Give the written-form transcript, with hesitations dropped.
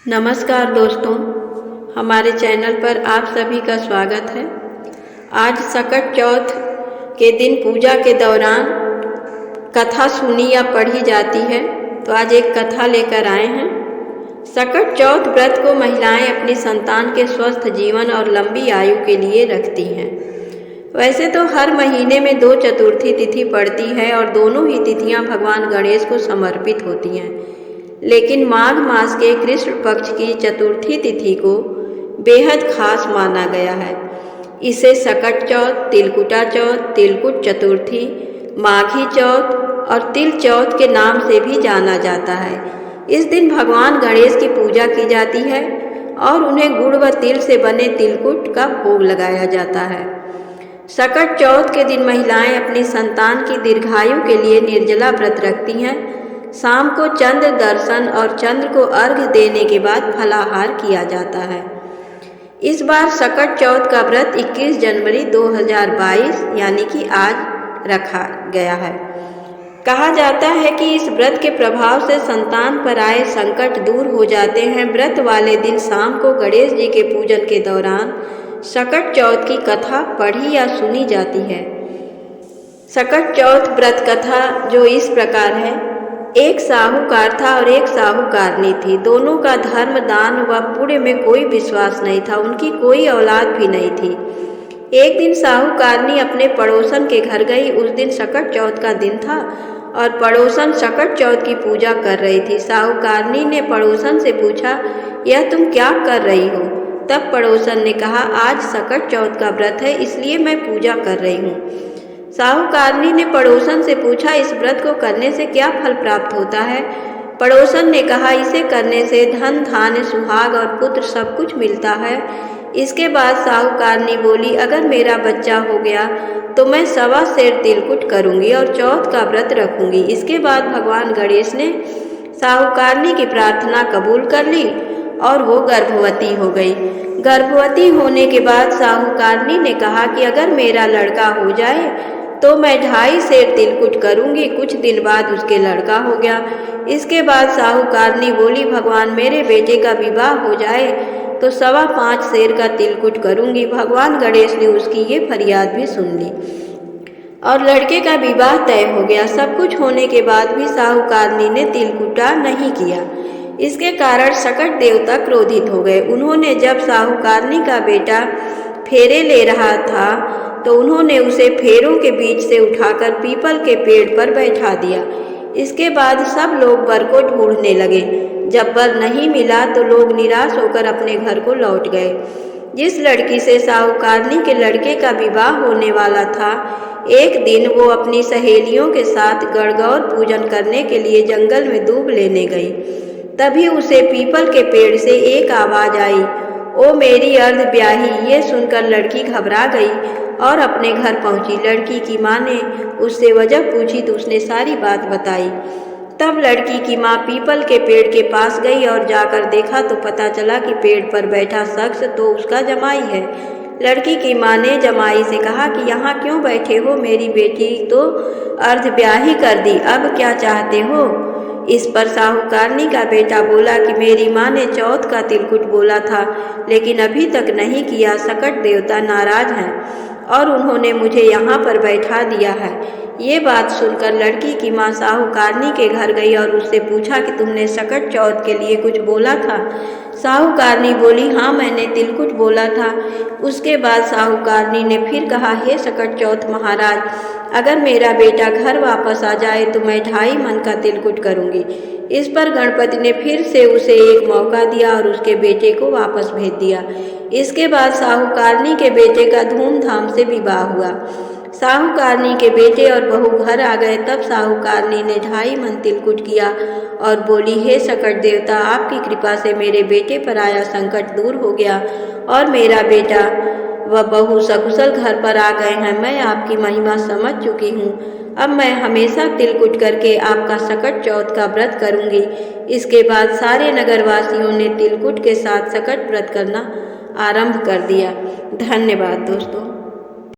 नमस्कार दोस्तों, हमारे चैनल पर आप सभी का स्वागत है। आज सकट चौथ के दिन पूजा के दौरान कथा सुनी या पढ़ी जाती है, तो आज एक कथा लेकर आए हैं। सकट चौथ व्रत को महिलाएं अपनी संतान के स्वस्थ जीवन और लंबी आयु के लिए रखती हैं। वैसे तो हर महीने में 2 चतुर्थी तिथि पड़ती है और दोनों ही तिथियां भगवान गणेश को समर्पित होती हैं, लेकिन माघ मास के कृष्ण पक्ष की चतुर्थी तिथि को बेहद खास माना गया है। इसे सकट चौथ, तिलकुटा चौथ, तिलकुट चतुर्थी, माघी चौथ और तिल चौथ के नाम से भी जाना जाता है। इस दिन भगवान गणेश की पूजा की जाती है और उन्हें गुड़ व तिल से बने तिलकुट का भोग लगाया जाता है। सकट चौथ के दिन महिलाएं अपनी संतान की दीर्घायु के लिए निर्जला व्रत रखती हैं। शाम को चंद्र दर्शन और चंद्र को अर्घ्य देने के बाद फलाहार किया जाता है। इस बार सकट चौथ का व्रत 21 जनवरी 2022 यानी कि आज रखा गया है। कहा जाता है कि इस व्रत के प्रभाव से संतान पर आए संकट दूर हो जाते हैं। व्रत वाले दिन शाम को गणेश जी के पूजन के दौरान सकट चौथ की कथा पढ़ी या सुनी जाती है। सकट चौथ व्रत कथा जो इस प्रकार है। एक साहूकार था और एक साहूकारनी थी। दोनों का धर्म, दान व पुण्य में कोई विश्वास नहीं था। उनकी कोई औलाद भी नहीं थी। एक दिन साहूकारनी अपने पड़ोसन के घर गई। उस दिन सकट चौथ का दिन था और पड़ोसन सकट चौथ की पूजा कर रही थी। साहूकारनी ने पड़ोसन से पूछा, यह तुम क्या कर रही हो? तब पड़ोसन ने कहा, आज सकट चौथ का व्रत है, इसलिए मैं पूजा कर रही हूँ। साहूकारनी ने पड़ोसन से पूछा, इस व्रत को करने से क्या फल प्राप्त होता है? पड़ोसन ने कहा, इसे करने से धन, धान्य, सुहाग और पुत्र सब कुछ मिलता है। इसके बाद साहूकारनी बोली, अगर मेरा बच्चा हो गया तो मैं 1.25 सेर तिलकुट करूंगी और चौथ का व्रत रखूंगी। इसके बाद भगवान गणेश ने साहूकारनी की प्रार्थना कबूल कर ली और वो गर्भवती हो गई। गर्भवती होने के बाद साहूकारनी ने कहा कि अगर मेरा लड़का हो जाए तो मैं 2.5 सेर तिलकुट करूंगी। कुछ दिन बाद उसके लड़का हो गया। इसके बाद साहूकारनी बोली, भगवान मेरे बेटे का विवाह हो जाए तो 5.25 सेर का तिलकुट करूंगी। भगवान गणेश ने उसकी ये फरियाद भी सुन ली और लड़के का विवाह तय हो गया। सब कुछ होने के बाद भी साहूकारनी ने तिलकुटा नहीं किया। इसके कारण सकट देवता क्रोधित हो गए। उन्होंने जब साहूकारनी का बेटा फेरे ले रहा था तो उन्होंने उसे फेरों के बीच से उठाकर पीपल के पेड़ पर बैठा दिया। इसके बाद सब लोग वर को ढूंढने लगे। जब वर नहीं मिला तो लोग निराश होकर अपने घर को लौट गए। जिस लड़की से साहूकारनी के लड़के का विवाह होने वाला था, एक दिन वो अपनी सहेलियों के साथ गणगौर पूजन करने के लिए जंगल में दूब लेने गई। तभी उसे पीपल के पेड़ से एक आवाज आई, ओ मेरी अर्ध ब्याही। ये सुनकर लड़की घबरा गई और अपने घर पहुंची। लड़की की माँ ने उससे वजह पूछी तो उसने सारी बात बताई। तब लड़की की माँ पीपल के पेड़ के पास गई और जाकर देखा तो पता चला कि पेड़ पर बैठा शख्स तो उसका जमाई है। लड़की की माँ ने जमाई से कहा कि यहाँ क्यों बैठे हो? मेरी बेटी तो अर्ध ब्याही कर दी, अब क्या चाहते हो? इस पर साहूकारनी का बेटा बोला कि मेरी माँ ने चौथ का तिलकुट बोला था, लेकिन अभी तक नहीं किया। सकट देवता नाराज हैं और उन्होंने मुझे यहाँ पर बैठा दिया है। ये बात सुनकर लड़की की माँ साहूकारनी के घर गई और उससे पूछा कि तुमने सकट चौथ के लिए कुछ बोला था? साहूकारनी बोली, हाँ मैंने तिलकुट बोला था। उसके बाद साहूकारनी ने फिर कहा, हे सकट चौथ महाराज, अगर मेरा बेटा घर वापस आ जाए तो मैं 2.5 मन का तिलकुट करूंगी। इस पर गणपति ने फिर से उसे एक मौका दिया और उसके बेटे को वापस भेज दिया। इसके बाद साहूकारनी के बेटे का धूमधाम से विवाह हुआ। साहूकारनी के बेटे और बहू घर आ गए। तब साहूकारनी ने 2.5 मन तिलकुट किया और बोली, हे सकट देवता, आपकी कृपा से मेरे बेटे पर आया संकट दूर हो गया और मेरा बेटा व बहू सकुशल घर पर आ गए हैं। मैं आपकी महिमा समझ चुकी हूँ। अब मैं हमेशा तिलकुट करके आपका सकट चौथ का व्रत करूँगी। इसके बाद सारे नगरवासियों ने तिलकुट के साथ सकट व्रत करना आरंभ कर दिया। धन्यवाद दोस्तों।